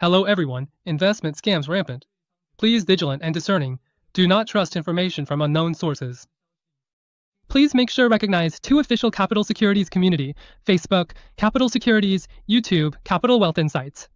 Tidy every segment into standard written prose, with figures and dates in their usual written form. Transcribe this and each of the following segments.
Hello everyone, investment scams rampant. Please vigilant and discerning. Do not trust information from unknown sources. Please make sure to recognize 2 official Capital Securities community, Facebook, Capital Securities, YouTube, Capital Wealth Insights.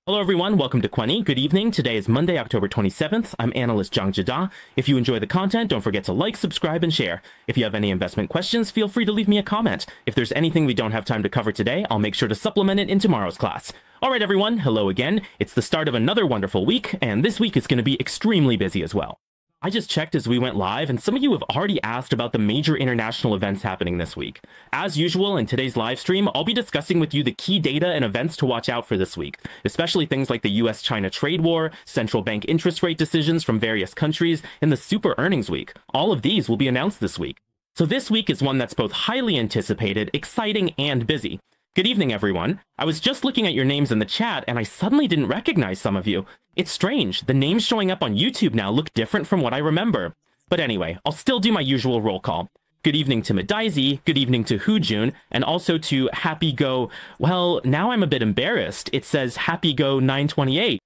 Hello everyone, welcome to Quanny. Good evening. Today is Monday, October 27th. I'm analyst Zhang Jida. If you enjoy the content, don't forget to like, subscribe, and share. If you have any investment questions, feel free to leave me a comment. If there's anything we don't have time to cover today, I'll make sure to supplement it in tomorrow's class. Alright everyone, hello again. It's the start of another wonderful week, and this week is going to be extremely busy as well. I just checked as we went live, and some of you have already asked about the major international events happening this week. As usual, in today's live stream, I'll be discussing with you the key data and events to watch out for this week, especially things like the US-China trade war, central bank interest rate decisions from various countries, and the super earnings week. All of these will be announced this week. So this week is one that's both highly anticipated, exciting, and busy. Good evening, everyone. I was just looking at your names in the chat, and I suddenly didn't recognize some of you. It's strange. The names showing up on YouTube now look different from what I remember. But anyway, I'll still do my usual roll call. Good evening to Madaizi, good evening to Hujun, and also to Happy Go. Well, now I'm a bit embarrassed. It says Happy Go 928.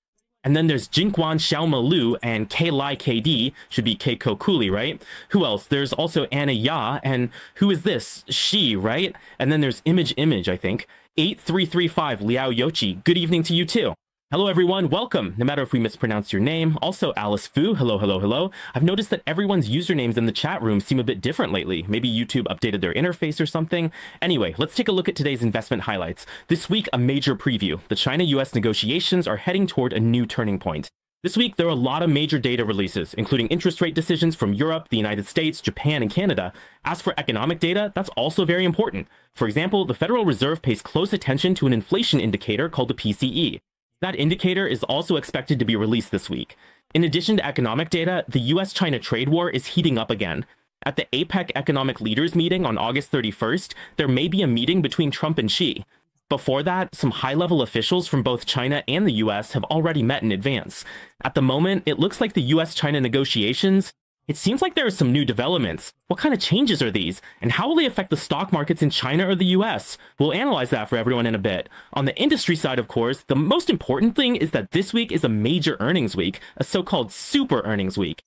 And then there's Jinkwan Xiaoma Lu and K-Lai KD, should be Keiko Cooley, right? Who else? There's also Anna Ya, and who is this? She, right? And then there's Image, I think. 8335 Liao Yochi, good evening to you too. Hello everyone, welcome, no matter if we mispronounce your name. Also Alice Fu, hello. I've noticed that everyone's usernames in the chat room seem a bit different lately. Maybe YouTube updated their interface or something. Anyway, let's take a look at today's investment highlights. This week, a major preview. The China-US negotiations are heading toward a new turning point. This week, there are a lot of major data releases, including interest rate decisions from Europe, the United States, Japan, and Canada. As for economic data, that's also very important. For example, the Federal Reserve pays close attention to an inflation indicator called the PCE. That indicator is also expected to be released this week. In addition to economic data, the US-China trade war is heating up again. At the APEC Economic Leaders meeting on August 31st, there may be a meeting between Trump and Xi. Before that, some high-level officials from both China and the US have already met in advance. At the moment, it looks like the US-China negotiations. It seems like there are some new developments. What kind of changes are these? And how will they affect the stock markets in China or the US? We'll analyze that for everyone in a bit. On the industry side, of course, the most important thing is that this week is a major earnings week, a so-called super earnings week.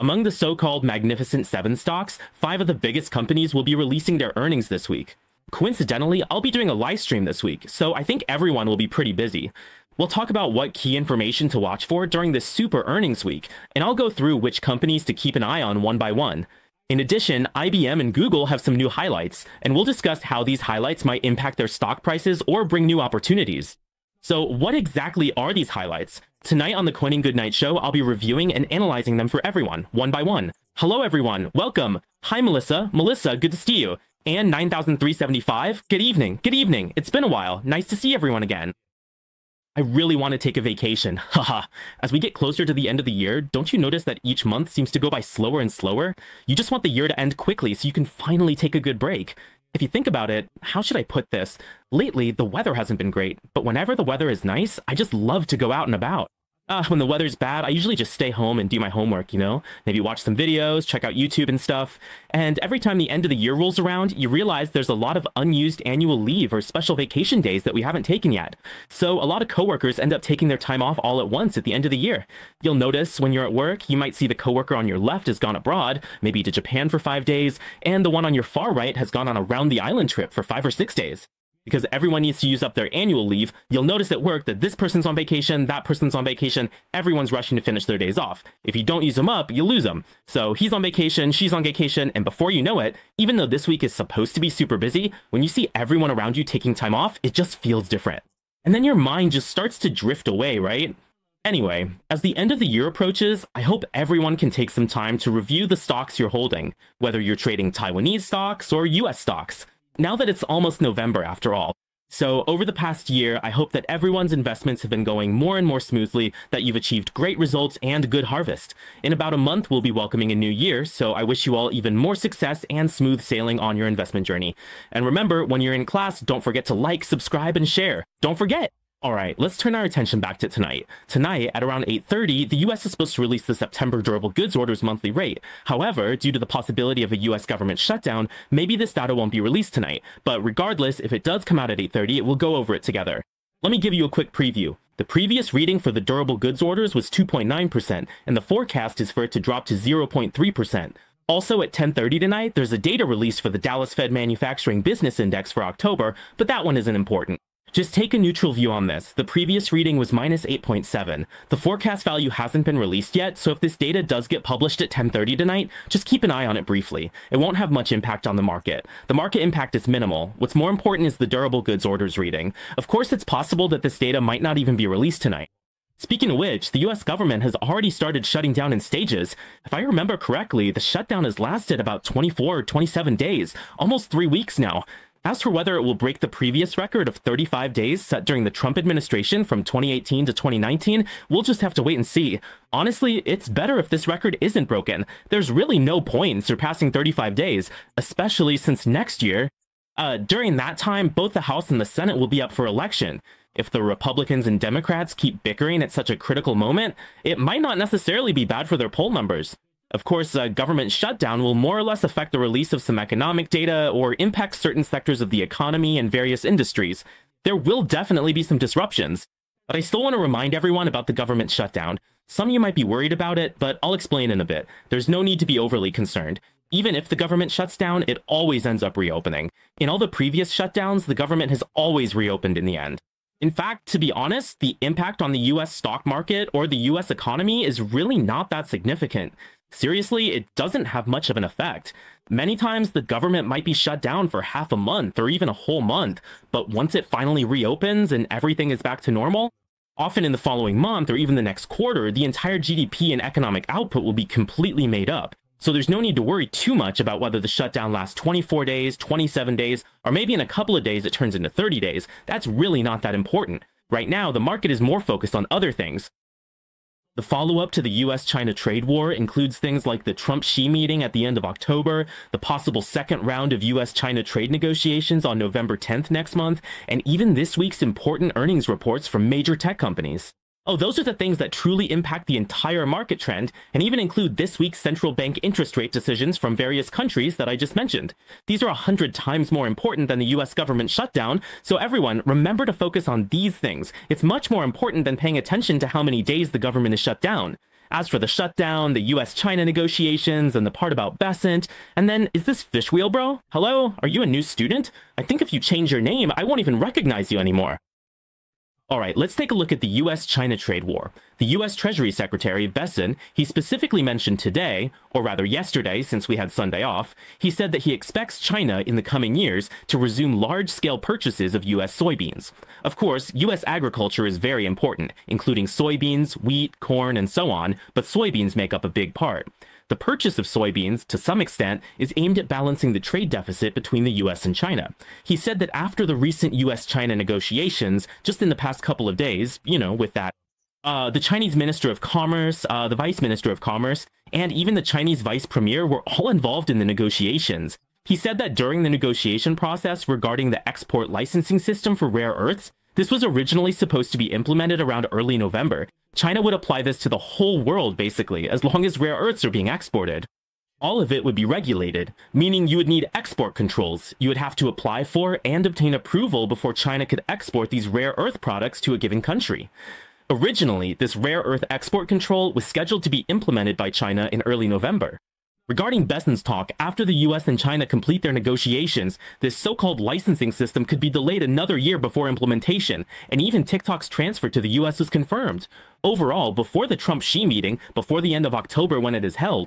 Among the so-called Magnificent 7 stocks, 5 of the biggest companies will be releasing their earnings this week. Coincidentally, I'll be doing a live stream this week, so I think everyone will be pretty busy. We'll talk about what key information to watch for during this super earnings week, and I'll go through which companies to keep an eye on one by one. In addition, IBM and Google have some new highlights, and we'll discuss how these highlights might impact their stock prices or bring new opportunities. So what exactly are these highlights? Tonight on the Quanny Goodnight Show, I'll be reviewing and analyzing them for everyone, one by one. Hello everyone, welcome. Hi Melissa, good to see you. And 9375, good evening, it's been a while, nice to see everyone again. I really want to take a vacation, haha. As we get closer to the end of the year, don't you notice that each month seems to go by slower and slower? You just want the year to end quickly so you can finally take a good break. If you think about it, how should I put this? Lately, the weather hasn't been great, but whenever the weather is nice, I just love to go out and about. When the weather's bad, I usually just stay home and do my homework, you know? Maybe watch some videos, check out YouTube and stuff. And every time the end of the year rolls around, you realize there's a lot of unused annual leave or special vacation days that we haven't taken yet. So a lot of coworkers end up taking their time off all at once at the end of the year. You'll notice when you're at work, you might see the coworker on your left has gone abroad, maybe to Japan for 5 days, and the one on your far right has gone on a round the island trip for 5 or 6 days. Because everyone needs to use up their annual leave, you'll notice at work that this person's on vacation, that person's on vacation, everyone's rushing to finish their days off. If you don't use them up, you lose them. So he's on vacation, she's on vacation, and before you know it, even though this week is supposed to be super busy, when you see everyone around you taking time off, it just feels different. And then your mind just starts to drift away, right? Anyway, as the end of the year approaches, I hope everyone can take some time to review the stocks you're holding, whether you're trading Taiwanese stocks or US stocks. Now that it's almost November after all. So over the past year, I hope that everyone's investments have been going more and more smoothly, that you've achieved great results and good harvest. In about a month, we'll be welcoming a new year, so I wish you all even more success and smooth sailing on your investment journey. And remember, when you're in class, don't forget to like, subscribe, and share. Don't forget! Alright, let's turn our attention back to tonight. Tonight, at around 8:30, the US is supposed to release the September durable goods orders monthly rate. However, due to the possibility of a US government shutdown, maybe this data won't be released tonight. But regardless, if it does come out at 8:30, we'll go over it together. Let me give you a quick preview. The previous reading for the durable goods orders was 2.9%, and the forecast is for it to drop to 0.3%. Also at 10:30 tonight, there's a data release for the Dallas Fed Manufacturing Business Index for October, but that one isn't important. Just take a neutral view on this. The previous reading was minus 8.7. The forecast value hasn't been released yet, so if this data does get published at 10:30 tonight, just keep an eye on it briefly. It won't have much impact on the market. The market impact is minimal. What's more important is the durable goods orders reading. Of course, it's possible that this data might not even be released tonight. Speaking of which, the US government has already started shutting down in stages. If I remember correctly, the shutdown has lasted about 24 or 27 days, almost 3 weeks now. As for whether it will break the previous record of 35 days set during the Trump administration from 2018 to 2019, we'll just have to wait and see. Honestly, it's better if this record isn't broken. There's really no point in surpassing 35 days, especially since next year, during that time, both the House and the Senate will be up for election. If the Republicans and Democrats keep bickering at such a critical moment, it might not necessarily be bad for their poll numbers. Of course, a government shutdown will more or less affect the release of some economic data or impact certain sectors of the economy and various industries. There will definitely be some disruptions. But I still want to remind everyone about the government shutdown. Some of you might be worried about it, but I'll explain in a bit. There's no need to be overly concerned. Even if the government shuts down, it always ends up reopening. In all the previous shutdowns, the government has always reopened in the end. In fact, to be honest, the impact on the US stock market or the US economy is really not that significant. Seriously, it doesn't have much of an effect. Many times the government might be shut down for half a month or even a whole month, but once it finally reopens and everything is back to normal, often in the following month or even the next quarter, the entire GDP and economic output will be completely made up. So there's no need to worry too much about whether the shutdown lasts 24 days, 27 days, or maybe in a couple of days it turns into 30 days. That's really not that important. Right now, the market is more focused on other things. The follow-up to the US-China trade war includes things like the Trump-Xi meeting at the end of October, the possible second round of US-China trade negotiations on November 10th next month, and even this week's important earnings reports from major tech companies. Oh, those are the things that truly impact the entire market trend, and even include this week's central bank interest rate decisions from various countries that I just mentioned. These are 100 times more important than the US government shutdown, so everyone, remember to focus on these things. It's much more important than paying attention to how many days the government is shut down. As for the shutdown, the US-China negotiations, and the part about Bessent, and then, is this Fish Wheel Bro? Hello? Are you a new student? I think if you change your name, I won't even recognize you anymore. Alright, let's take a look at the US-China trade war. The US Treasury Secretary, Bessent, he specifically mentioned today, or rather yesterday since we had Sunday off, he said that he expects China in the coming years to resume large-scale purchases of US soybeans. Of course, US agriculture is very important, including soybeans, wheat, corn, and so on, but soybeans make up a big part. The purchase of soybeans, to some extent, is aimed at balancing the trade deficit between the US and China. He said that after the recent US-China negotiations, just in the past couple of days, with that, the Chinese Minister of Commerce, the Vice Minister of Commerce, and even the Chinese Vice Premier were all involved in the negotiations. He said that during the negotiation process regarding the export licensing system for rare earths, this was originally supposed to be implemented around early November. China would apply this to the whole world, basically, as long as rare earths are being exported. All of it would be regulated, meaning you would need export controls. You would have to apply for and obtain approval before China could export these rare earth products to a given country. Originally, this rare earth export control was scheduled to be implemented by China in early November. Regarding Bessent's talk, after the US and China complete their negotiations, this so-called licensing system could be delayed another year before implementation, and even TikTok's transfer to the US was confirmed. Overall, before the Trump-Xi meeting, before the end of October when it is held,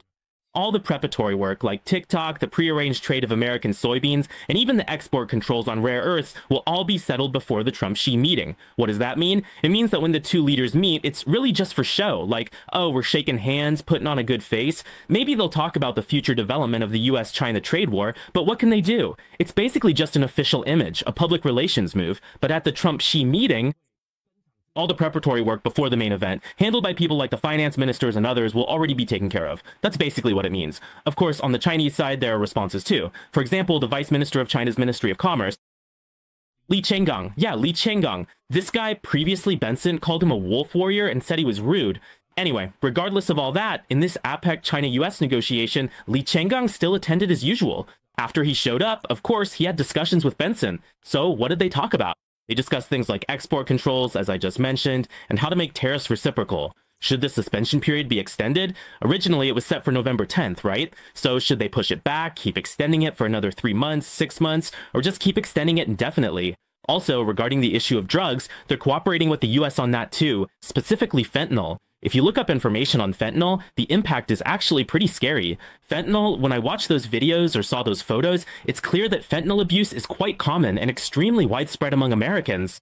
all the preparatory work like TikTok, the prearranged trade of American soybeans, and even the export controls on rare earths will all be settled before the Trump-Xi meeting. What does that mean? It means that when the two leaders meet, it's really just for show, like, oh, we're shaking hands, putting on a good face. Maybe they'll talk about the future development of the US-China trade war, but what can they do? It's basically just an official image, a public relations move, but at the Trump-Xi meeting, all the preparatory work before the main event, handled by people like the finance ministers and others, will already be taken care of. That's basically what it means. Of course, on the Chinese side, there are responses too. For example, the Vice Minister of China's Ministry of Commerce, Li Changgang. Yeah, Li Changgang. This guy, previously Benson, called him a wolf warrior and said he was rude. Anyway, regardless of all that, in this APEC China-US negotiation, Li Changgang still attended as usual. After he showed up, of course, he had discussions with Benson. So what did they talk about? They discussed things like export controls, as I just mentioned, and how to make tariffs reciprocal. Should the suspension period be extended? Originally, it was set for November 10th, right? So should they push it back, keep extending it for another 3 months, 6 months, or just keep extending it indefinitely? Also, regarding the issue of drugs, they're cooperating with the US on that too, specifically fentanyl. If you look up information on fentanyl, the impact is actually pretty scary. Fentanyl, when I watched those videos or saw those photos, it's clear that fentanyl abuse is quite common and extremely widespread among Americans.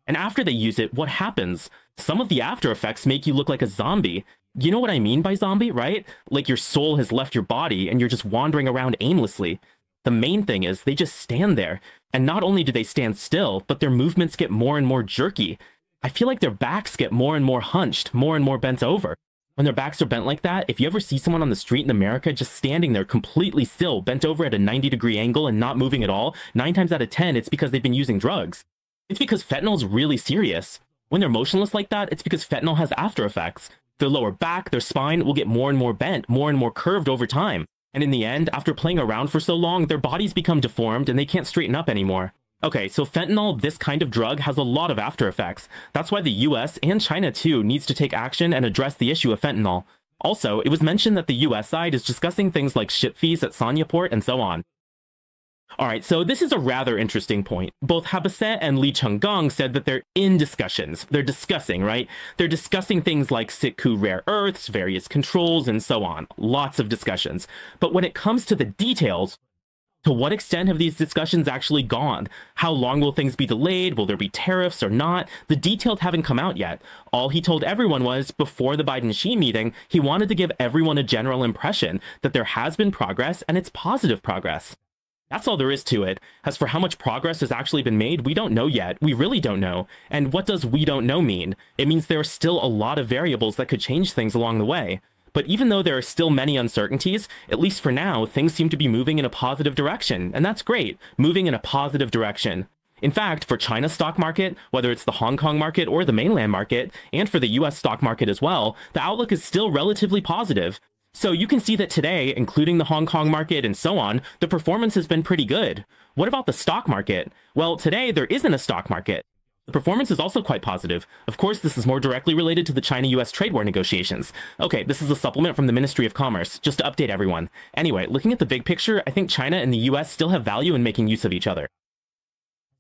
And after they use it, what happens? Some of the after effects make you look like a zombie. You know what I mean by zombie, right? Like your soul has left your body and you're just wandering around aimlessly. The main thing is they just stand there. And not only do they stand still, but their movements get more and more jerky. I feel like their backs get more and more hunched, more and more bent over. When their backs are bent like that, if you ever see someone on the street in America just standing there completely still, bent over at a 90-degree angle and not moving at all, 9 times out of 10, it's because they've been using drugs. It's because fentanyl's really serious. When they're motionless like that, it's because fentanyl has after effects. Their lower back, their spine will get more and more bent, more and more curved over time. And in the end, after playing around for so long, their bodies become deformed and they can't straighten up anymore. Okay, so fentanyl, this kind of drug, has a lot of after effects. That's why the US and China too needs to take action and address the issue of fentanyl. Also, it was mentioned that the US side is discussing things like ship fees at Sanya Port and so on. Alright, so this is a rather interesting point. Both Habasset and Li Changgang said that they're in discussions. They're discussing, right? They're discussing things like Sitku rare earths, various controls, and so on. Lots of discussions. But when it comes to the details, to what extent have these discussions actually gone? How long will things be delayed? Will there be tariffs or not? The details haven't come out yet. All he told everyone was, before the Biden-Xi meeting, he wanted to give everyone a general impression that there has been progress and it's positive progress. That's all there is to it. As for how much progress has actually been made, we don't know yet. We really don't know. And what does we don't know mean? It means there are still a lot of variables that could change things along the way. But even though there are still many uncertainties, at least for now, things seem to be moving in a positive direction. And that's great, moving in a positive direction. In fact, for China's stock market, whether it's the Hong Kong market or the mainland market, and for the US stock market as well, the outlook is still relatively positive. So you can see that today, including the Hong Kong market and so on, the performance has been pretty good. What about the stock market? Well, today there isn't a stock market. The performance is also quite positive. Of course, this is more directly related to the China-US trade war negotiations. Okay, this is a supplement from the Ministry of Commerce, just to update everyone. Anyway, looking at the big picture, I think China and the US still have value in making use of each other.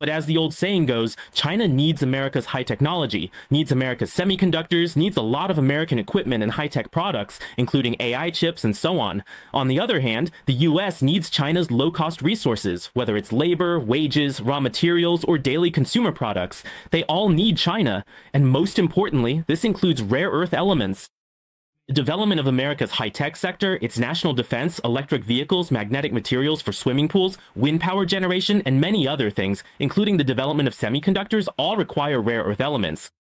But as the old saying goes, China needs America's high technology, needs America's semiconductors, needs a lot of American equipment and high-tech products, including AI chips and so on. On the other hand, the US needs China's low-cost resources, whether it's labor, wages, raw materials, or daily consumer products. They all need China. And most importantly, this includes rare earth elements. The development of America's high-tech sector, its national defense, electric vehicles, magnetic materials for swimming pools, wind power generation, and many other things, including the development of semiconductors, all require rare earth elements.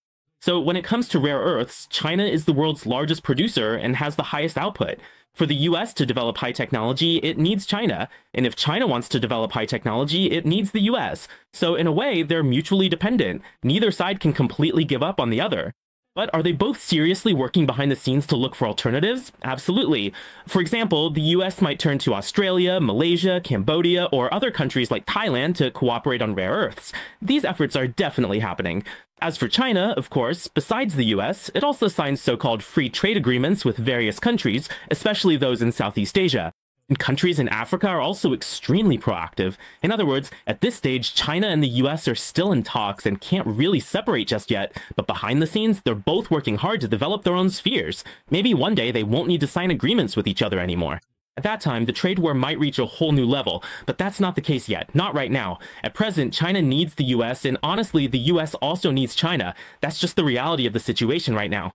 So when it comes to rare earths, China is the world's largest producer and has the highest output. For the US to develop high technology, it needs China. And if China wants to develop high technology, it needs the US. So in a way, they're mutually dependent. Neither side can completely give up on the other. But are they both seriously working behind the scenes to look for alternatives? Absolutely. For example, the US might turn to Australia, Malaysia, Cambodia, or other countries like Thailand to cooperate on rare earths. These efforts are definitely happening. As for China, of course, besides the US, it also signs so-called free trade agreements with various countries, especially those in Southeast Asia. And countries in Africa are also extremely proactive. In other words, at this stage, China and the US are still in talks and can't really separate just yet, but behind the scenes, they're both working hard to develop their own spheres. Maybe one day they won't need to sign agreements with each other anymore. At that time, the trade war might reach a whole new level, but that's not the case yet, not right now. At present, China needs the US, and honestly, the US also needs China. That's just the reality of the situation right now.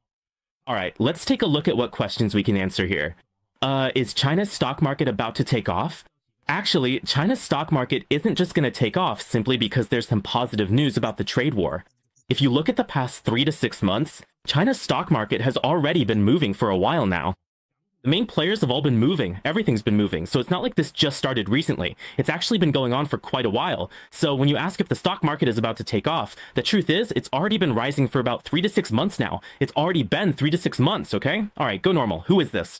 Alright, let's take a look at what questions we can answer here. Is China's stock market about to take off? Actually, China's stock market isn't just going to take off simply because there's some positive news about the trade war. If you look at the past 3 to 6 months, China's stock market has already been moving for a while now. The main players have all been moving. Everything's been moving. So it's not like this just started recently. It's actually been going on for quite a while. So when you ask if the stock market is about to take off, the truth is it's already been rising for about 3 to 6 months now. It's already been 3 to 6 months, okay? All right, go normal. Who is this?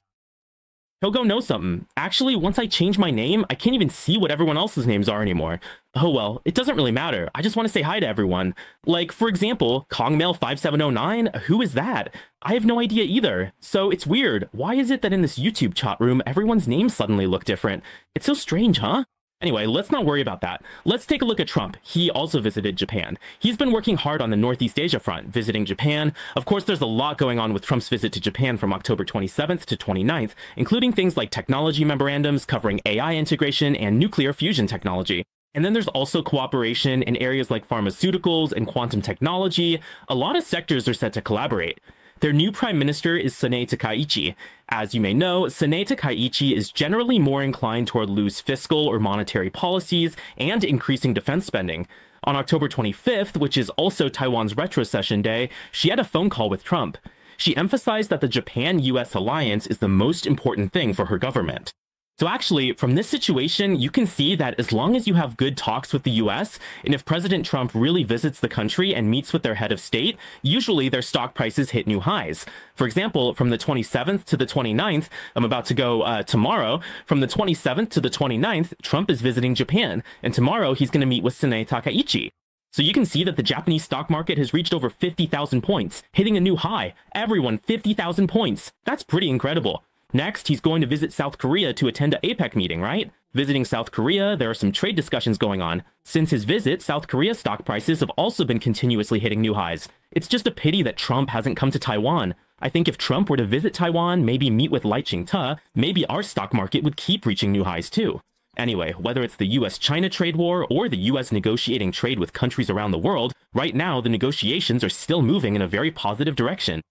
Togo knows something. Actually, once I change my name, I can't even see what everyone else's names are anymore. Oh well, it doesn't really matter. I just want to say hi to everyone. Like, for example, Kongmail5709, who is that? I have no idea either. So it's weird. Why is it that in this YouTube chat room, everyone's names suddenly look different? It's so strange, huh? Anyway, let's not worry about that. Let's take a look at Trump. He also visited Japan. He's been working hard on the Northeast Asia front, visiting Japan. Of course, there's a lot going on with Trump's visit to Japan from October 27th to 29th, including things like technology memorandums covering AI integration and nuclear fusion technology. And then there's also cooperation in areas like pharmaceuticals and quantum technology. A lot of sectors are set to collaborate. Their new prime minister is Sanae Takaichi. As you may know, Sanae Takaichi is generally more inclined toward loose fiscal or monetary policies and increasing defense spending. On October 25th, which is also Taiwan's retrocession day, she had a phone call with Trump. She emphasized that the Japan-US alliance is the most important thing for her government. So actually, from this situation, you can see that as long as you have good talks with the US, and if President Trump really visits the country and meets with their head of state, usually their stock prices hit new highs. For example, from the 27th to the 29th, I'm about to go tomorrow, from the 27th to the 29th, Trump is visiting Japan, and tomorrow he's going to meet with Sanae Takaichi. So you can see that the Japanese stock market has reached over 50,000 points, hitting a new high. Everyone, 50,000 points. That's pretty incredible. Next, he's going to visit South Korea to attend an APEC meeting, right? Visiting South Korea, there are some trade discussions going on. Since his visit, South Korea's stock prices have also been continuously hitting new highs. It's just a pity that Trump hasn't come to Taiwan. I think if Trump were to visit Taiwan, maybe meet with Lai Ching-te, maybe our stock market would keep reaching new highs too. Anyway, whether it's the US-China trade war or the US negotiating trade with countries around the world, right now the negotiations are still moving in a very positive direction.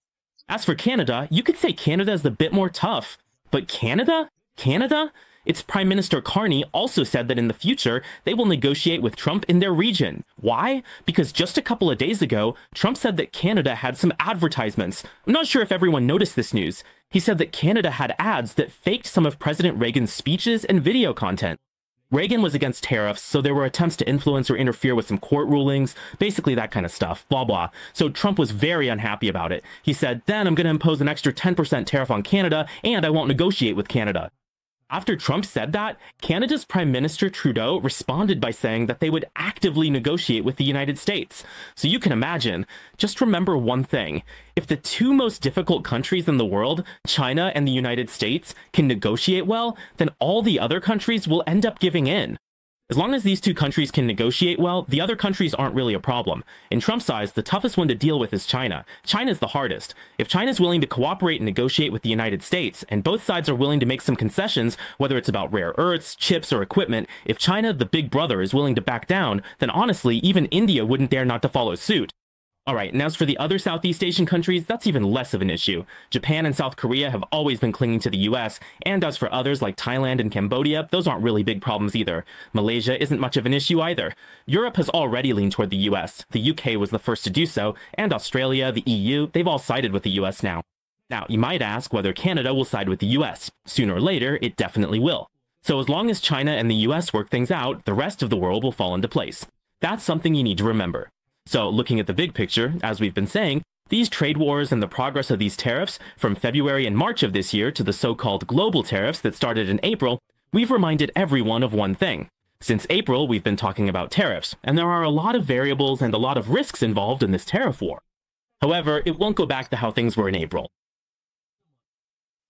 As for Canada, you could say Canada is a bit more tough. But Canada? Canada? Its Prime Minister Carney also said that in the future, they will negotiate with Trump in their region. Why? Because just a couple of days ago, Trump said that Canada had some advertisements. I'm not sure if everyone noticed this news. He said that Canada had ads that faked some of President Reagan's speeches and video content. Reagan was against tariffs, so there were attempts to influence or interfere with some court rulings, basically that kind of stuff, blah blah. So Trump was very unhappy about it. He said, then I'm going to impose an extra 10% tariff on Canada, and I won't negotiate with Canada. After Trump said that, Canada's Prime Minister Trudeau responded by saying that they would actively negotiate with the United States. So you can imagine, just remember one thing. If the two most difficult countries in the world, China and the United States, can negotiate well, then all the other countries will end up giving in. As long as these two countries can negotiate well, the other countries aren't really a problem. In Trump's eyes, the toughest one to deal with is China. China's the hardest. If China's willing to cooperate and negotiate with the United States, and both sides are willing to make some concessions, whether it's about rare earths, chips, or equipment, if China, the big brother, is willing to back down, then honestly, even India wouldn't dare not to follow suit. Alright, and as for the other Southeast Asian countries, that's even less of an issue. Japan and South Korea have always been clinging to the US, and as for others like Thailand and Cambodia, those aren't really big problems either. Malaysia isn't much of an issue either. Europe has already leaned toward the US. The UK was the first to do so, and Australia, the EU, they've all sided with the US now. Now, you might ask whether Canada will side with the US. Sooner or later, it definitely will. So as long as China and the US work things out, the rest of the world will fall into place. That's something you need to remember. So looking at the big picture, as we've been saying, these trade wars and the progress of these tariffs from February and March of this year to the so-called global tariffs that started in April, we've reminded everyone of one thing. Since April, we've been talking about tariffs, and there are a lot of variables and a lot of risks involved in this tariff war. However, it won't go back to how things were in April.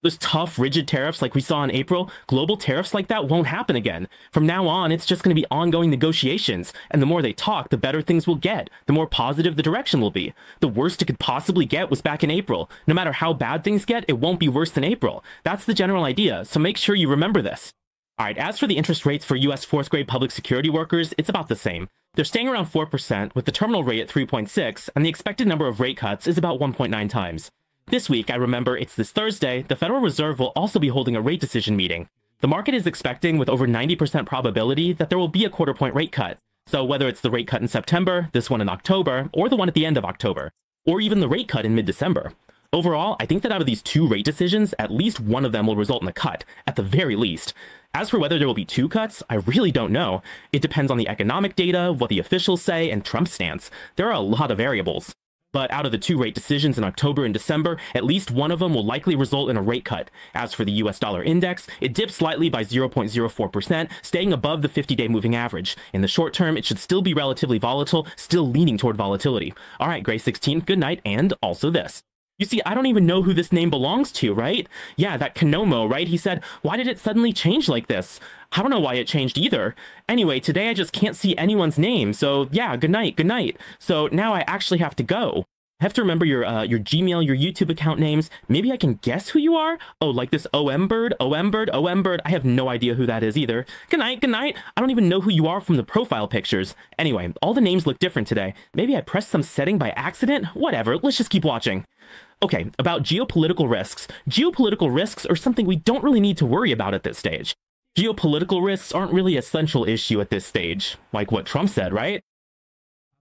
Those tough, rigid tariffs like we saw in April, global tariffs like that won't happen again. From now on, it's just going to be ongoing negotiations, and the more they talk, the better things will get, the more positive the direction will be. The worst it could possibly get was back in April. No matter how bad things get, it won't be worse than April. That's the general idea, so make sure you remember this. Alright, as for the interest rates for US 4th grade public security workers, it's about the same. They're staying around 4%, with the terminal rate at 3.6, and the expected number of rate cuts is about 1.9 times. This week, I remember it's this Thursday, the Federal Reserve will also be holding a rate decision meeting. The market is expecting with over 90% probability that there will be a quarter-point rate cut. So whether it's the rate cut in September, this one in October, or the one at the end of October, or even the rate cut in mid-December. Overall, I think that out of these two rate decisions, at least one of them will result in a cut, at the very least. As for whether there will be two cuts, I really don't know. It depends on the economic data, what the officials say, and Trump's stance. There are a lot of variables. But out of the two rate decisions in October and December, at least one of them will likely result in a rate cut. As for the US dollar index, it dipped slightly by 0.04%, staying above the 50-day moving average. In the short term, it should still be relatively volatile, still leaning toward volatility. Alright, Gray16, good night, and also this. You see, I don't even know who this name belongs to, right? Yeah, that Konomo, right? He said, why did it suddenly change like this? I don't know why it changed either. Anyway, today I just can't see anyone's name, so yeah, good night, good night. So now I actually have to go. I have to remember your Gmail, your YouTube account names. Maybe I can guess who you are? Oh, like this OM Bird? I have no idea who that is either. Good night, good night. I don't even know who you are from the profile pictures. Anyway, all the names look different today. Maybe I pressed some setting by accident? Whatever, let's just keep watching. Okay, about geopolitical risks. Geopolitical risks are something we don't really need to worry about at this stage. Geopolitical risks aren't really a central issue at this stage, like what Trump said, right?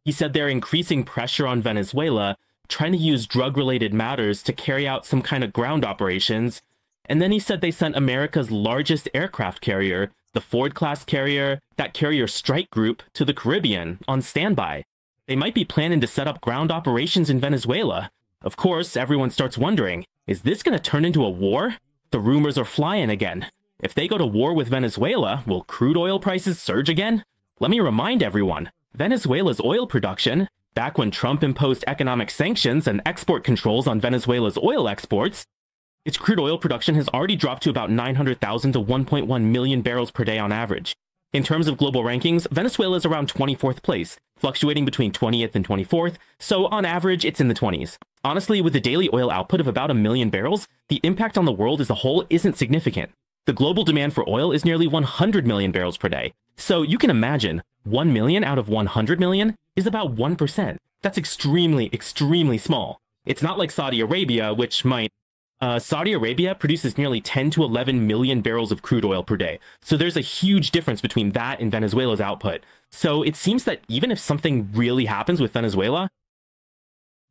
He said they're increasing pressure on Venezuela, trying to use drug-related matters to carry out some kind of ground operations, and then he said they sent America's largest aircraft carrier, the Ford-class carrier, that carrier strike group, to the Caribbean, on standby. They might be planning to set up ground operations in Venezuela. Of course, everyone starts wondering, is this going to turn into a war? The rumors are flying again. If they go to war with Venezuela, will crude oil prices surge again? Let me remind everyone, Venezuela's oil production, back when Trump imposed economic sanctions and export controls on Venezuela's oil exports, its crude oil production has already dropped to about 900,000 to 1.1 million barrels per day on average. In terms of global rankings, Venezuela is around 24th place, fluctuating between 20th and 24th, so on average, it's in the 20s. Honestly, with a daily oil output of about 1 million barrels, the impact on the world as a whole isn't significant. The global demand for oil is nearly 100 million barrels per day. So you can imagine, 1 million out of 100 million is about 1%. That's extremely, extremely small. It's not like Saudi Arabia, which might... Saudi Arabia produces nearly 10 to 11 million barrels of crude oil per day. So there's a huge difference between that and Venezuela's output. So it seems that even if something really happens with Venezuela,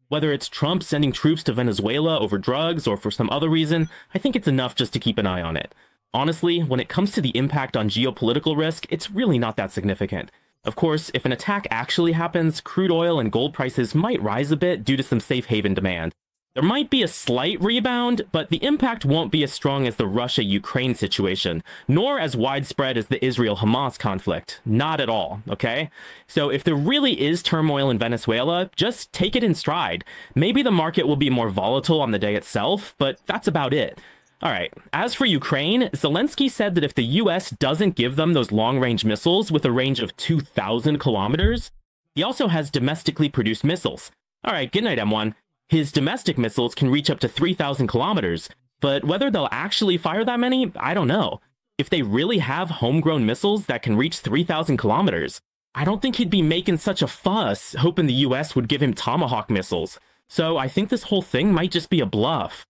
whether it's Trump sending troops to Venezuela over drugs or for some other reason, I think it's enough just to keep an eye on it. Honestly, when it comes to the impact on geopolitical risk, it's really not that significant. Of course, if an attack actually happens, crude oil and gold prices might rise a bit due to some safe haven demand. There might be a slight rebound, but the impact won't be as strong as the Russia-Ukraine situation, nor as widespread as the Israel-Hamas conflict. Not at all, okay? So if there really is turmoil in Venezuela, just take it in stride. Maybe the market will be more volatile on the day itself, but that's about it. Alright, as for Ukraine, Zelensky said that if the US doesn't give them those long-range missiles with a range of 2,000 kilometers, he also has domestically produced missiles. Alright, good night, M1. His domestic missiles can reach up to 3,000 kilometers, but whether they'll actually fire that many, I don't know. If they really have homegrown missiles that can reach 3,000 kilometers, I don't think he'd be making such a fuss hoping the US would give him Tomahawk missiles. So I think this whole thing might just be a bluff.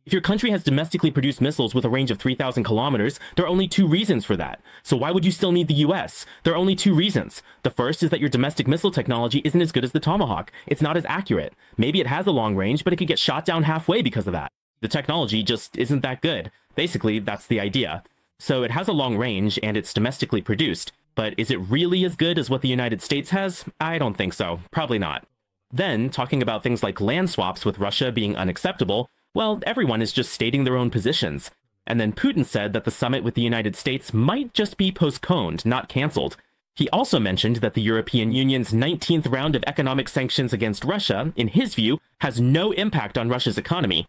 If your country has domestically produced missiles with a range of 3,000 kilometers, there are only two reasons for that. So why would you still need the US? There are only two reasons. The first is that your domestic missile technology isn't as good as the Tomahawk. It's not as accurate. Maybe it has a long range, but it could get shot down halfway because of that. The technology just isn't that good. Basically, that's the idea. So it has a long range, and it's domestically produced. But is it really as good as what the United States has? I don't think so. Probably not. Then, talking about things like land swaps with Russia being unacceptable, well, everyone is just stating their own positions. And then Putin said that the summit with the United States might just be postponed, not cancelled. He also mentioned that the European Union's 19th round of economic sanctions against Russia, in his view, has no impact on Russia's economy.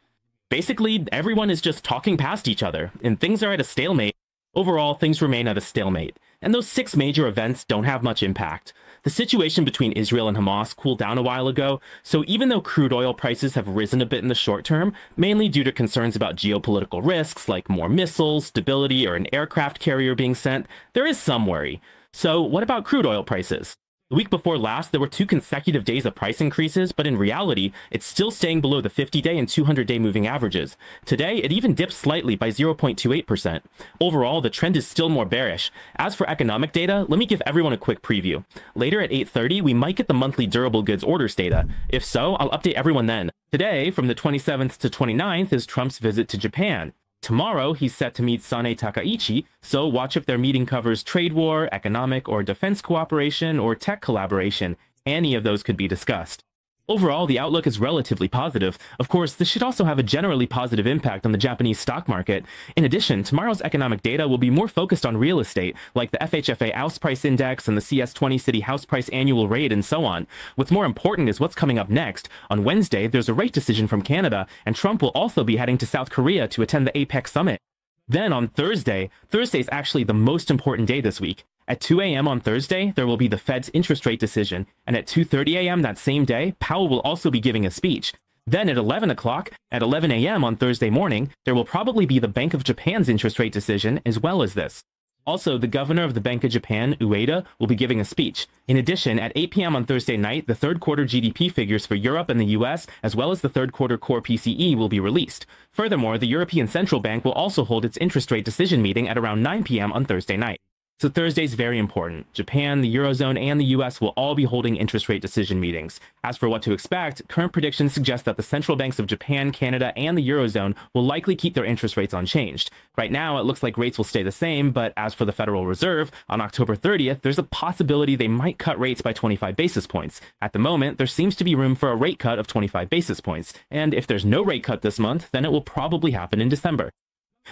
Basically, everyone is just talking past each other, and things are at a stalemate. Overall, things remain at a stalemate, and those 6 major events don't have much impact. The situation between Israel and Hamas cooled down a while ago, so even though crude oil prices have risen a bit in the short term, mainly due to concerns about geopolitical risks like more missiles, stability, or an aircraft carrier being sent, there is some worry. So what about crude oil prices? The week before last, there were 2 consecutive days of price increases, but in reality, it's still staying below the 50-day and 200-day moving averages. Today, it even dipped slightly by 0.28%. Overall, the trend is still more bearish. As for economic data, let me give everyone a quick preview. Later at 8:30, we might get the monthly durable goods orders data. If so, I'll update everyone then. Today, from the 27th to 29th, is Trump's visit to Japan. Tomorrow, he's set to meet Sane Takaichi, so watch if their meeting covers trade war, economic or defense cooperation, or tech collaboration. Any of those could be discussed. Overall, the outlook is relatively positive. Of course, this should also have a generally positive impact on the Japanese stock market. In addition, tomorrow's economic data will be more focused on real estate, like the FHFA House Price Index and the CS20 City House Price Annual Rate and so on. What's more important is what's coming up next. On Wednesday, there's a rate decision from Canada, and Trump will also be heading to South Korea to attend the APEC summit. Then on Thursday's actually the most important day this week. At 2 a.m. on Thursday, there will be the Fed's interest rate decision, and at 2:30 a.m. that same day, Powell will also be giving a speech. Then at 11 a.m. on Thursday morning, there will probably be the Bank of Japan's interest rate decision as well as this. Also, the governor of the Bank of Japan, Ueda, will be giving a speech. In addition, at 8 p.m. on Thursday night, the third quarter GDP figures for Europe and the US, as well as the third quarter core PCE, will be released. Furthermore, the European Central Bank will also hold its interest rate decision meeting at around 9 p.m. on Thursday night. So Thursday's very important. Japan, the Eurozone, and the US will all be holding interest rate decision meetings. As for what to expect, current predictions suggest that the central banks of Japan, Canada, and the Eurozone will likely keep their interest rates unchanged. Right now, it looks like rates will stay the same, but as for the Federal Reserve, on October 30th, there's a possibility they might cut rates by 25 basis points. At the moment, there seems to be room for a rate cut of 25 basis points. And if there's no rate cut this month, then it will probably happen in December.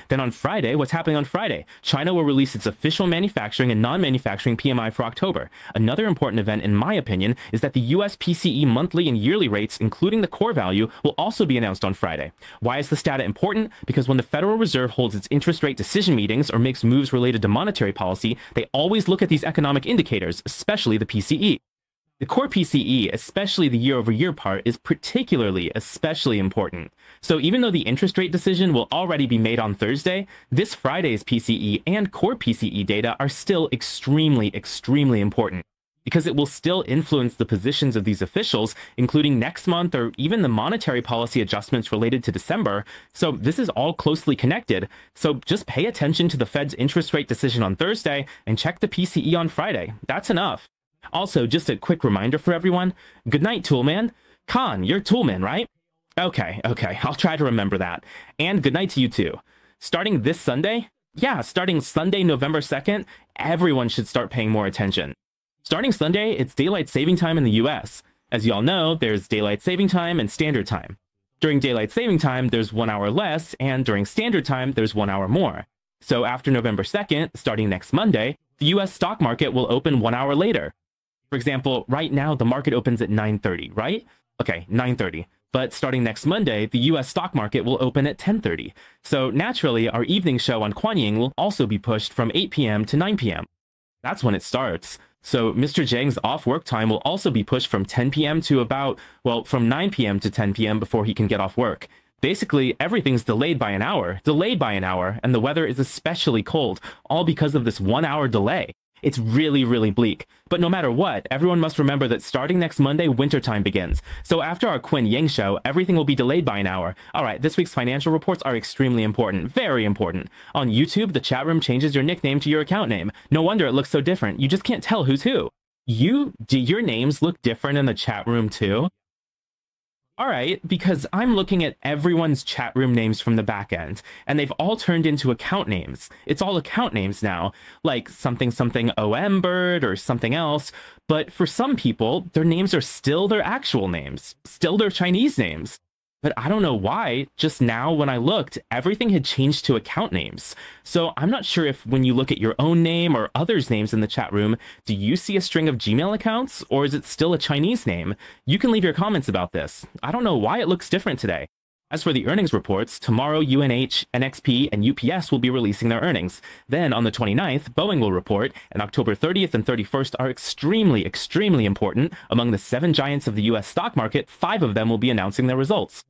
Then on Friday, what's happening on Friday? China will release its official manufacturing and non-manufacturing PMI for October. Another important event, in my opinion, is that the US PCE monthly and yearly rates, including the core value, will also be announced on Friday. Why is this data important? Because when the Federal Reserve holds its interest rate decision meetings or makes moves related to monetary policy, they always look at these economic indicators, especially the PCE. The core PCE, especially the year-over-year part, is especially important. So even though the interest rate decision will already be made on Thursday, this Friday's PCE and core PCE data are still extremely important, because it will still influence the positions of these officials, including next month or even the monetary policy adjustments related to December. So this is all closely connected. So just pay attention to the Fed's interest rate decision on Thursday and check the PCE on Friday. That's enough. Also, just a quick reminder for everyone. Good night, Toolman. Khan, you're Toolman, right? Okay, I'll try to remember that. And good night to you too. Starting this Sunday? Yeah, starting Sunday, November 2nd, everyone should start paying more attention. Starting Sunday, it's daylight saving time in the US. As you all know, there's daylight saving time and standard time. During daylight saving time, there's 1 hour less, and during standard time, there's 1 hour more. So after November 2nd, starting next Monday, the US stock market will open 1 hour later. For example, right now the market opens at 9:30, right? Okay, 9:30. But starting next Monday, the US stock market will open at 10:30. So naturally, our evening show on Kuan will also be pushed from 8 p.m. to 9 p.m. That's when it starts. So Mr. Zhang's off work time will also be pushed from 10 p.m. to from 9 p.m. to 10 p.m. before he can get off work. Basically, everything's delayed by an hour, and the weather is especially cold, all because of this 1 hour delay. It's really bleak. But no matter what, everyone must remember that starting next Monday, wintertime begins. So after our Quinn Yang show, everything will be delayed by an hour. Alright, this week's financial reports are extremely important. Very important. On YouTube, the chat room changes your nickname to your account name. No wonder it looks so different. You just can't tell who's who. Do your names look different in the chat room too? Alright, because I'm looking at everyone's chat room names from the back end, and they've all turned into account names. It's all account names now, like something OMBird or something else, but for some people, their names are still their actual names, still their Chinese names. But I don't know why, just now when I looked, everything had changed to account names. So I'm not sure if when you look at your own name or others' names in the chat room, do you see a string of Gmail accounts, or is it still a Chinese name? You can leave your comments about this. I don't know why it looks different today. As for the earnings reports, tomorrow UNH, NXP, and UPS will be releasing their earnings. Then on the 29th, Boeing will report, and October 30th and 31st are extremely important. Among the 7 giants of the US stock market, 5 of them will be announcing their results.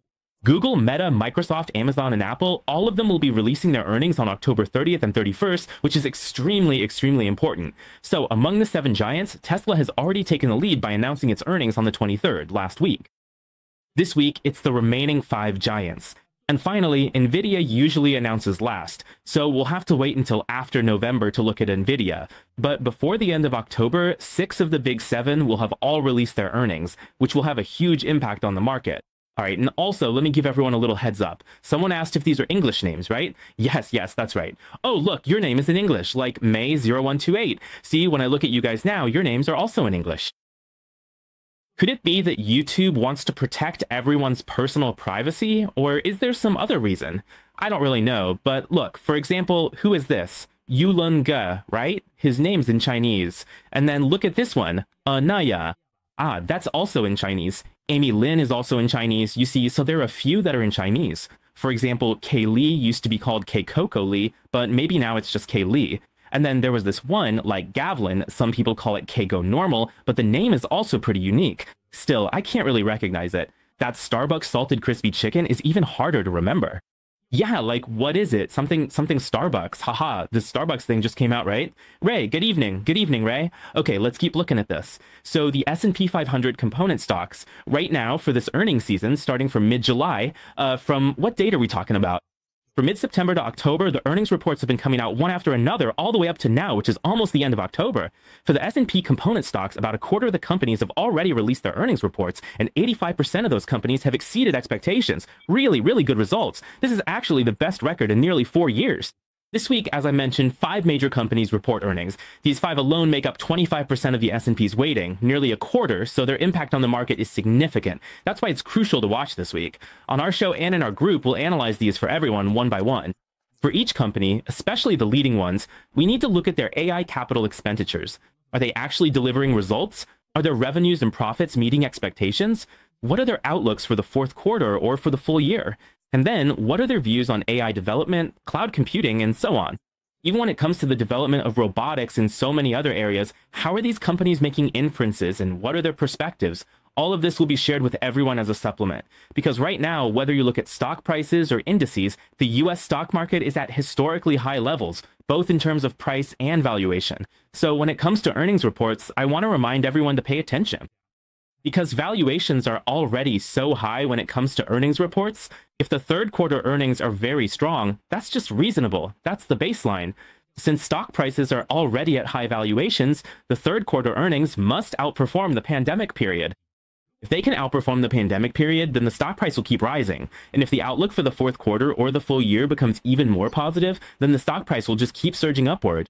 Google, Meta, Microsoft, Amazon, and Apple, all of them will be releasing their earnings on October 30th and 31st, which is extremely, extremely important. So among the 7 giants, Tesla has already taken the lead by announcing its earnings on the 23rd, last week. This week, it's the remaining 5 giants. And finally, Nvidia usually announces last, so we'll have to wait until after November to look at Nvidia. But before the end of October, 6 of the big 7 will have all released their earnings, which will have a huge impact on the market. All right, and also, let me give everyone a little heads up. Someone asked if these are English names, right? Yes, that's right. Oh, look, your name is in English, like May0128. See, when I look at you guys now, your names are also in English. Could it be that YouTube wants to protect everyone's personal privacy, or is there some other reason? I don't really know, but look, for example, who is this? Yulun Ge, right? His name's in Chinese. And then look at this one, Naya. Ah, that's also in Chinese. Amy Lin is also in Chinese, you see, so there are a few that are in Chinese. For example, Kay Lee used to be called Kay Coco Lee, but maybe now it's just Kay Lee. And then there was this one, like Gavlin, some people call it Kgo Normal, but the name is also pretty unique. Still, I can't really recognize it. That Starbucks salted crispy chicken is even harder to remember. Yeah, like, what is it? Something Starbucks. Haha, the Starbucks thing just came out, right? Ray, good evening. Good evening, Ray. Okay, let's keep looking at this. So the S&P 500 component stocks, right now for this earnings season, starting from mid-July, from what date are we talking about? From mid-September to October, the earnings reports have been coming out one after another all the way up to now, which is almost the end of October. For the S&P component stocks, about a quarter of the companies have already released their earnings reports, and 85% of those companies have exceeded expectations. Really, really good results. This is actually the best record in nearly 4 years. This week, as I mentioned, 5 major companies report earnings. These 5 alone make up 25% of the S&P's weighting, nearly a quarter, so their impact on the market is significant. That's why it's crucial to watch this week. On our show and in our group, we'll analyze these for everyone one by one. For each company, especially the leading ones, we need to look at their AI capital expenditures. Are they actually delivering results? Are their revenues and profits meeting expectations? What are their outlooks for the fourth quarter or for the full year? And then, what are their views on AI development, cloud computing, and so on? Even when it comes to the development of robotics and so many other areas, how are these companies making inferences and what are their perspectives? All of this will be shared with everyone as a supplement. Because right now, whether you look at stock prices or indices, the US stock market is at historically high levels, both in terms of price and valuation. So when it comes to earnings reports, I want to remind everyone to pay attention. Because valuations are already so high when it comes to earnings reports, if the third quarter earnings are very strong, that's just reasonable. That's the baseline. Since stock prices are already at high valuations, the third quarter earnings must outperform the pandemic period. If they can outperform the pandemic period, then the stock price will keep rising. And if the outlook for the fourth quarter or the full year becomes even more positive, then the stock price will just keep surging upward.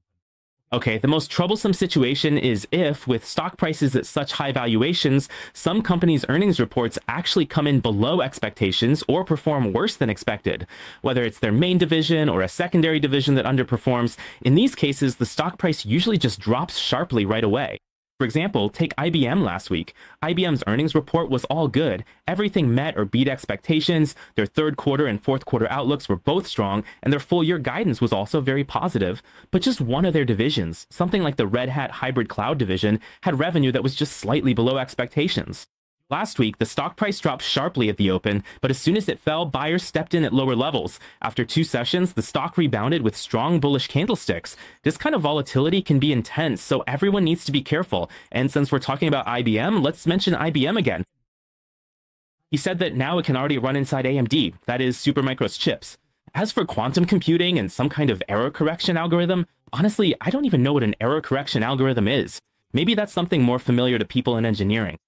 Okay, the most troublesome situation is if, with stock prices at such high valuations, some companies' earnings reports actually come in below expectations or perform worse than expected. Whether it's their main division or a secondary division that underperforms, in these cases, the stock price usually just drops sharply right away. For example, take IBM last week. IBM's earnings report was all good. Everything met or beat expectations. Their third quarter and fourth quarter outlooks were both strong, and their full year guidance was also very positive. But just one of their divisions, something like the Red Hat Hybrid Cloud division, had revenue that was just slightly below expectations. Last week, the stock price dropped sharply at the open, but as soon as it fell, buyers stepped in at lower levels. After 2 sessions, the stock rebounded with strong bullish candlesticks. This kind of volatility can be intense, so everyone needs to be careful. And since we're talking about IBM, let's mention IBM again. He said that now it can already run inside AMD, that is Supermicro's chips. As for quantum computing and some kind of error correction algorithm, honestly, I don't even know what an error correction algorithm is. Maybe that's something more familiar to people in engineering.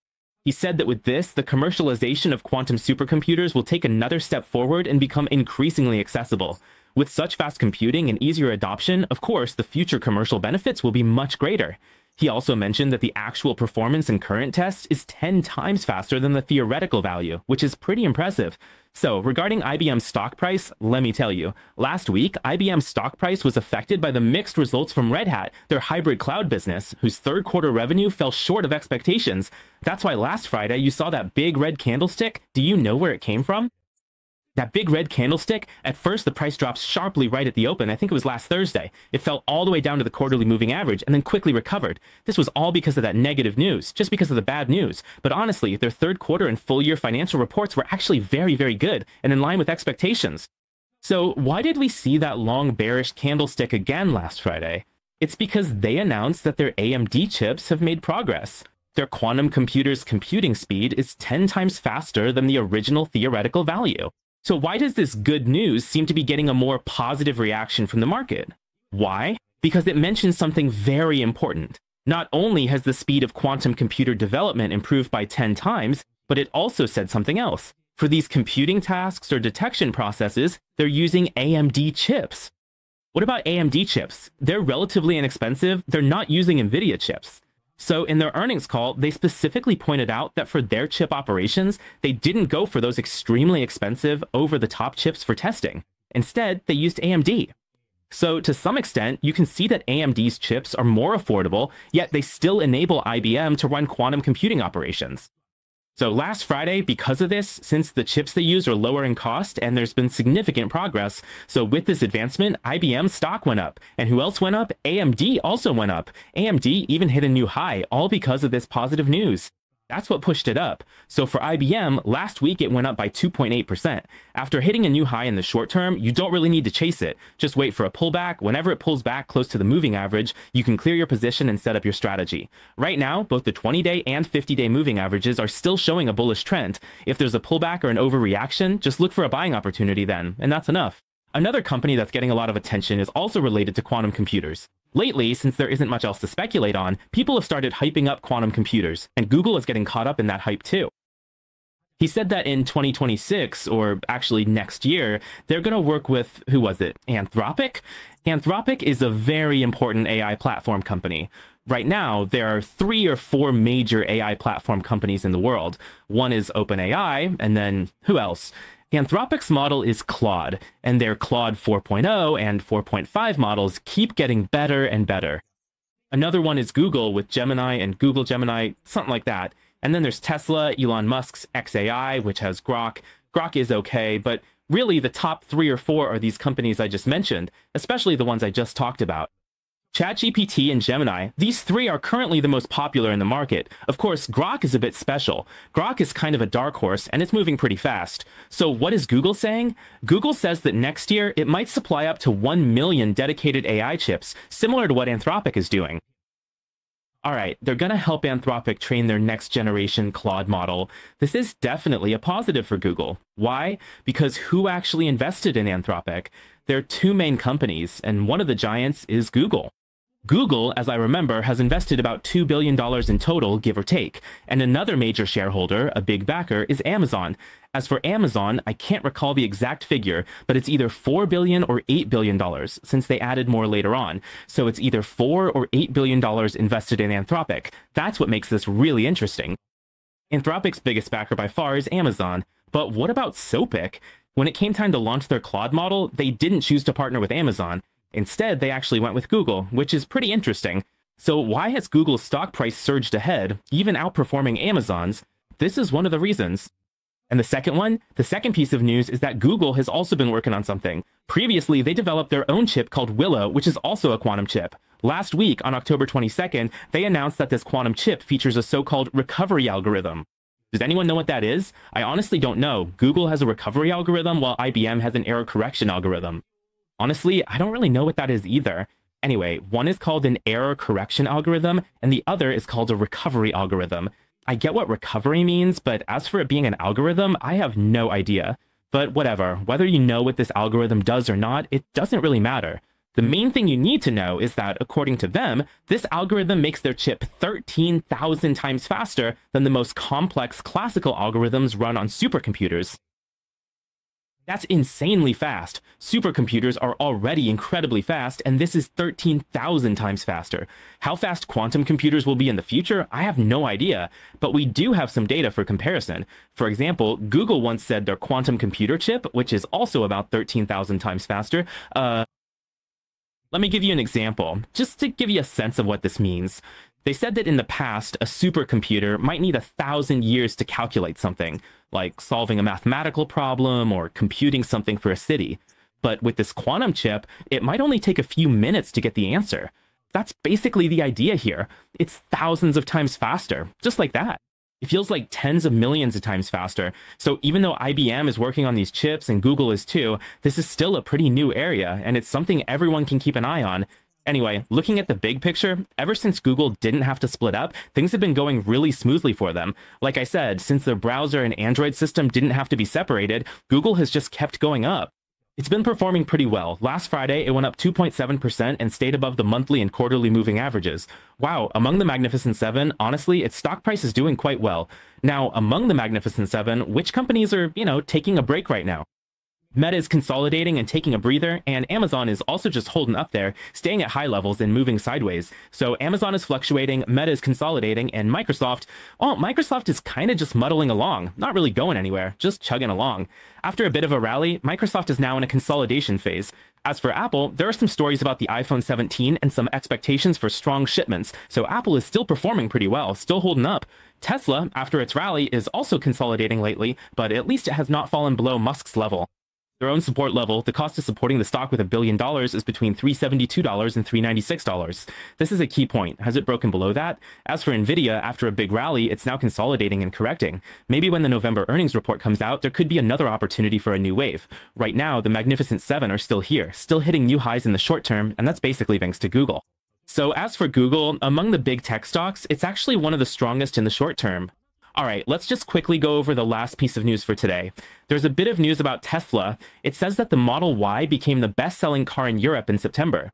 He said that with this, the commercialization of quantum supercomputers will take another step forward and become increasingly accessible. With such fast computing and easier adoption, of course, the future commercial benefits will be much greater. He also mentioned that the actual performance in current tests is 10 times faster than the theoretical value, which is pretty impressive. So, regarding IBM's stock price, let me tell you, last week, IBM's stock price was affected by the mixed results from Red Hat, their hybrid cloud business, whose third quarter revenue fell short of expectations. That's why last Friday you saw that big red candlestick. Do you know where it came from? That big red candlestick, at first the price drops sharply right at the open. I think it was last Thursday. It fell all the way down to the quarterly moving average and then quickly recovered. This was all because of that negative news, just because of the bad news. But honestly, their third quarter and full year financial reports were actually very, very good and in line with expectations. So why did we see that long bearish candlestick again last Friday? It's because they announced that their AMD chips have made progress. Their quantum computer's computing speed is 10 times faster than the original theoretical value. So why does this good news seem to be getting a more positive reaction from the market? Why? Because it mentions something very important. Not only has the speed of quantum computer development improved by 10 times, but it also said something else. For these computing tasks or detection processes, they're using AMD chips. What about AMD chips? They're relatively inexpensive. They're not using NVIDIA chips. So in their earnings call, they specifically pointed out that for their chip operations, they didn't go for those extremely expensive, over-the-top chips for testing. Instead, they used AMD. So to some extent, you can see that AMD's chips are more affordable, yet they still enable IBM to run quantum computing operations. So last Friday, because of this, since the chips they use are lower in cost and there's been significant progress, so with this advancement, IBM stock went up. And who else went up? AMD also went up. AMD even hit a new high, all because of this positive news. That's what pushed it up. So for IBM, last week it went up by 2.8%. After hitting a new high in the short term, you don't really need to chase it. Just wait for a pullback. Whenever it pulls back close to the moving average, you can clear your position and set up your strategy. Right now, both the 20-day and 50-day moving averages are still showing a bullish trend. If there's a pullback or an overreaction, just look for a buying opportunity then, and that's enough. Another company that's getting a lot of attention is also related to quantum computers. Lately, since there isn't much else to speculate on, people have started hyping up quantum computers, and Google is getting caught up in that hype too. He said that in 2026, or actually next year, they're going to work with, who was it, Anthropic? Anthropic is a very important AI platform company. Right now, there are 3 or 4 major AI platform companies in the world. One is OpenAI, and then who else? Anthropic's model is Claude, and their Claude 4.0 and 4.5 models keep getting better and better. Another one is Google with Gemini and Google Gemini, something like that. And then there's Tesla, Elon Musk's xAI, which has Grok. Grok is okay, but really the top 3 or 4 are these companies I just mentioned, especially the ones I just talked about. ChatGPT and Gemini, these 3 are currently the most popular in the market. Of course, Grok is a bit special. Grok is kind of a dark horse, and it's moving pretty fast. So what is Google saying? Google says that next year, it might supply up to 1 million dedicated AI chips, similar to what Anthropic is doing. Alright, they're gonna help Anthropic train their next generation Claude model. This is definitely a positive for Google. Why? Because who actually invested in Anthropic? There are 2 main companies, and one of the giants is Google. Google, as I remember, has invested about $2 billion in total, give or take, and another major shareholder, a big backer, is Amazon. As for Amazon, I can't recall the exact figure, but it's either $4 billion or $8 billion, since they added more later on. So it's either $4 or $8 billion invested in Anthropic. That's what makes this really interesting. Anthropic's biggest backer by far is Amazon. But what about Sopic? When it came time to launch their Claude model, they didn't choose to partner with Amazon. Instead, they actually went with Google, which is pretty interesting. So why has Google's stock price surged ahead, even outperforming Amazon's? This is one of the reasons. And the second piece of news is that Google has also been working on something. Previously, they developed their own chip called Willow, which is also a quantum chip. Last week, on October 22nd, they announced that this quantum chip features a so-called recovery algorithm. Does anyone know what that is? I honestly don't know. Google has a recovery algorithm, while IBM has an error correction algorithm. Honestly, I don't really know what that is either. Anyway, one is called an error correction algorithm, and the other is called a recovery algorithm. I get what recovery means, but as for it being an algorithm, I have no idea. But whatever, whether you know what this algorithm does or not, it doesn't really matter. The main thing you need to know is that, according to them, this algorithm makes their chip 13,000 times faster than the most complex classical algorithms run on supercomputers. That's insanely fast. Supercomputers are already incredibly fast, and this is 13,000 times faster. How fast quantum computers will be in the future, I have no idea, but we do have some data for comparison. For example, Google once said their quantum computer chip, which is also about 13,000 times faster, let me give you an example, just to give you a sense of what this means. They said that in the past, a supercomputer might need 1,000 years to calculate something. like solving a mathematical problem or computing something for a city. But with this quantum chip, it might only take a few minutes to get the answer. That's basically the idea here. It's thousands of times faster, just like that. It feels like tens of millions of times faster. So even though IBM is working on these chips and Google is too, this is still a pretty new area, and it's something everyone can keep an eye on. Anyway, looking at the big picture, ever since Google didn't have to split up, things have been going really smoothly for them. Like I said, since their browser and Android system didn't have to be separated, Google has just kept going up. It's been performing pretty well. Last Friday, it went up 2.7% and stayed above the monthly and quarterly moving averages. Wow, among the Magnificent Seven, honestly, its stock price is doing quite well. Now, among the Magnificent Seven, which companies are, taking a break right now? Meta is consolidating and taking a breather, and Amazon is also just holding up there, staying at high levels and moving sideways. So Amazon is fluctuating, Meta is consolidating, and Microsoft is kind of just muddling along, not really going anywhere, just chugging along. After a bit of a rally, Microsoft is now in a consolidation phase. As for Apple, there are some stories about the iPhone 17 and some expectations for strong shipments, so Apple is still performing pretty well, still holding up. Tesla, after its rally, is also consolidating lately, but at least it has not fallen below Musk's level. Their own support level, the cost of supporting the stock with $1 billion is between $372 and $396. This is a key point. Has it broken below that? As for Nvidia, after a big rally, it's now consolidating and correcting. Maybe when the November earnings report comes out, there could be another opportunity for a new wave. Right now, the Magnificent Seven are still here, still hitting new highs in the short term, and that's basically thanks to Google. So as for Google, among the big tech stocks, it's actually one of the strongest in the short term. All right, let's just quickly go over the last piece of news for today. There's a bit of news about Tesla. It says that the Model Y became the best-selling car in Europe in September.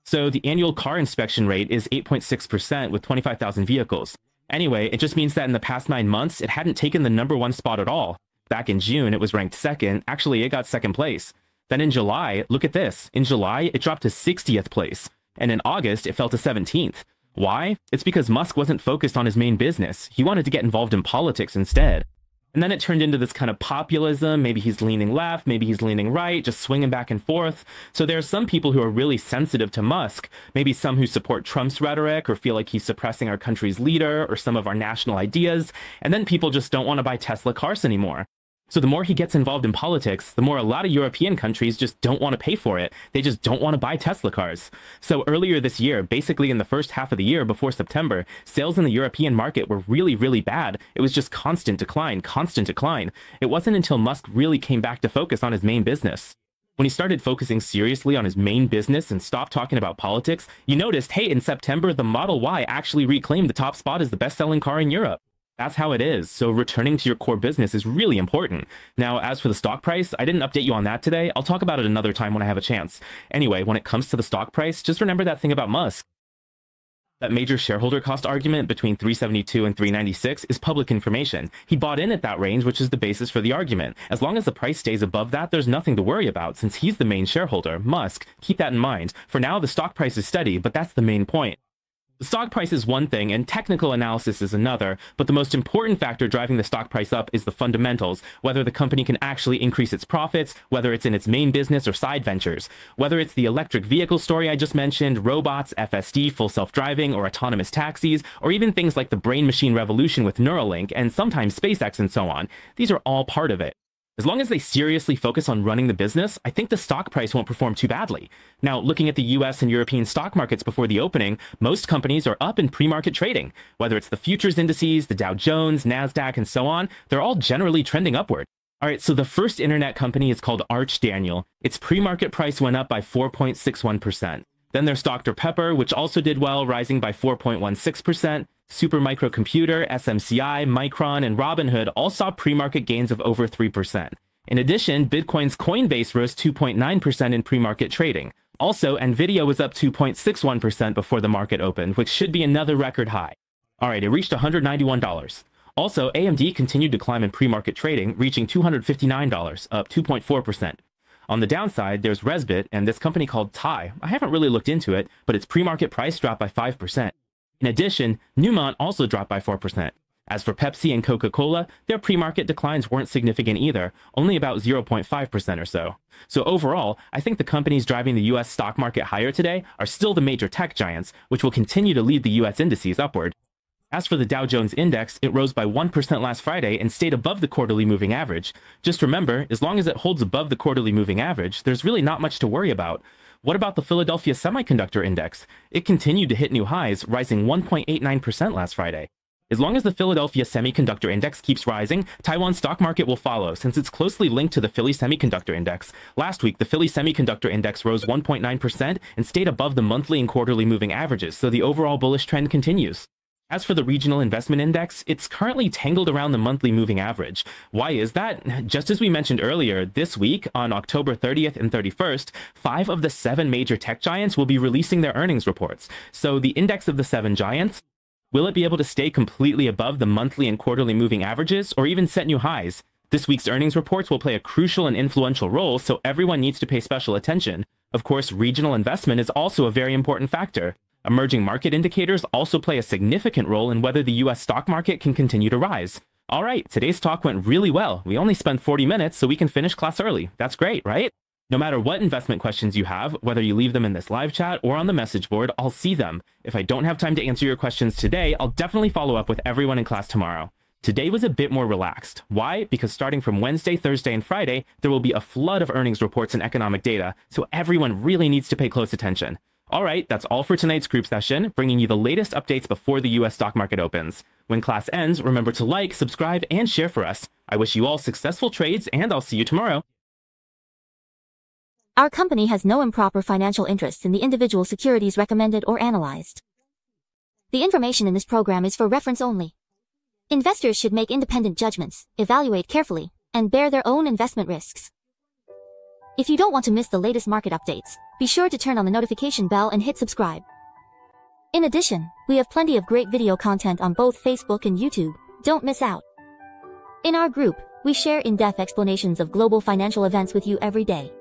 So the annual car inspection rate is 8.6% with 25,000 vehicles. Anyway, it just means that in the past 9 months, it hadn't taken the #1 spot at all. Back in June, it was ranked second. Actually, it got second place. Then in July, look at this. In July, it dropped to 60th place. And in August, it fell to 17th. Why? It's because Musk wasn't focused on his main business. He wanted to get involved in politics instead. And then it turned into this kind of populism. Maybe he's leaning left, maybe he's leaning right, just swinging back and forth. So there are some people who are really sensitive to Musk, maybe some who support Trump's rhetoric or feel like he's suppressing our country's leader or some of our national ideas. And then people just don't want to buy Tesla cars anymore. So the more he gets involved in politics, the more a lot of European countries just don't want to pay for it. They just don't want to buy Tesla cars. So earlier this year, basically in the first half of the year before September, sales in the European market were really, really bad. It was just constant decline, constant decline. It wasn't until Musk really came back to focus on his main business. When he started focusing seriously on his main business and stopped talking about politics, you noticed, hey, in September, the Model Y actually reclaimed the top spot as the best-selling car in Europe. That's how it is. So returning to your core business is really important. Now, as for the stock price, I didn't update you on that today. I'll talk about it another time when I have a chance. Anyway, when it comes to the stock price, just remember that thing about Musk. That major shareholder cost argument between 372 and 396 is public information. He bought in at that range, which is the basis for the argument. As long as the price stays above that, there's nothing to worry about since he's the main shareholder, Musk. Keep that in mind. For now, the stock price is steady, but that's the main point. The stock price is one thing and technical analysis is another, but the most important factor driving the stock price up is the fundamentals, whether the company can actually increase its profits, whether it's in its main business or side ventures, whether it's the electric vehicle story I just mentioned, robots, FSD, full self-driving, or autonomous taxis, or even things like the brain-machine revolution with Neuralink and sometimes SpaceX and so on. These are all part of it. As long as they seriously focus on running the business, I think the stock price won't perform too badly. Now, looking at the US and European stock markets before the opening, most companies are up in pre-market trading. Whether it's the futures indices, the Dow Jones, NASDAQ, and so on, they're all generally trending upward. All right, so the first internet company is called Arch Daniel. Its pre-market price went up by 4.61%. Then there's Dr. Pepper, which also did well, rising by 4.16%. Supermicro Computer, SMCI, Micron, and Robinhood all saw pre-market gains of over 3%. In addition, Bitcoin's Coinbase rose 2.9% in pre-market trading. Also, Nvidia was up 2.61% before the market opened, which should be another record high. All right, it reached $191. Also, AMD continued to climb in pre-market trading, reaching $259, up 2.4%. On the downside, there's Resbit and this company called TIE. I haven't really looked into it, but its pre-market price dropped by 5%. In addition, Newmont also dropped by 4%. As for Pepsi and Coca-Cola, their pre-market declines weren't significant either, only about 0.5% or so. So overall, I think the companies driving the US stock market higher today are still the major tech giants, which will continue to lead the US indices upward. As for the Dow Jones Index, it rose by 1% last Friday and stayed above the quarterly moving average. Just remember, as long as it holds above the quarterly moving average, there's really not much to worry about. What about the Philadelphia Semiconductor Index? It continued to hit new highs, rising 1.89% last Friday. As long as the Philadelphia Semiconductor Index keeps rising, Taiwan's stock market will follow, since it's closely linked to the Philly Semiconductor Index. Last week, the Philly Semiconductor Index rose 1.9% and stayed above the monthly and quarterly moving averages, so the overall bullish trend continues. As for the Regional Investment Index, it's currently tangled around the monthly moving average. Why is that? Just as we mentioned earlier, this week, on October 30th and 31st, 5 of the 7 major tech giants will be releasing their earnings reports. So the index of the 7 giants, will it be able to stay completely above the monthly and quarterly moving averages, or even set new highs? This week's earnings reports will play a crucial and influential role, so everyone needs to pay special attention. Of course, regional investment is also a very important factor. Emerging market indicators also play a significant role in whether the US stock market can continue to rise. All right, today's talk went really well. We only spent 40 minutes, so we can finish class early. That's great, right? No matter what investment questions you have, whether you leave them in this live chat or on the message board, I'll see them. If I don't have time to answer your questions today, I'll definitely follow up with everyone in class tomorrow. Today was a bit more relaxed. Why? Because starting from Wednesday, Thursday, and Friday, there will be a flood of earnings reports and economic data, so everyone really needs to pay close attention. All right, that's all for tonight's group session, bringing you the latest updates before the US stock market opens. When class ends, remember to like, subscribe, and share for us. I wish you all successful trades, and I'll see you tomorrow. Our company has no improper financial interests in the individual securities recommended or analyzed. The information in this program is for reference only. Investors should make independent judgments, evaluate carefully, and bear their own investment risks. If you don't want to miss the latest market updates, be sure to turn on the notification bell and hit subscribe. In addition, we have plenty of great video content on both Facebook and YouTube. Don't miss out. In our group, we share in-depth explanations of global financial events with you every day.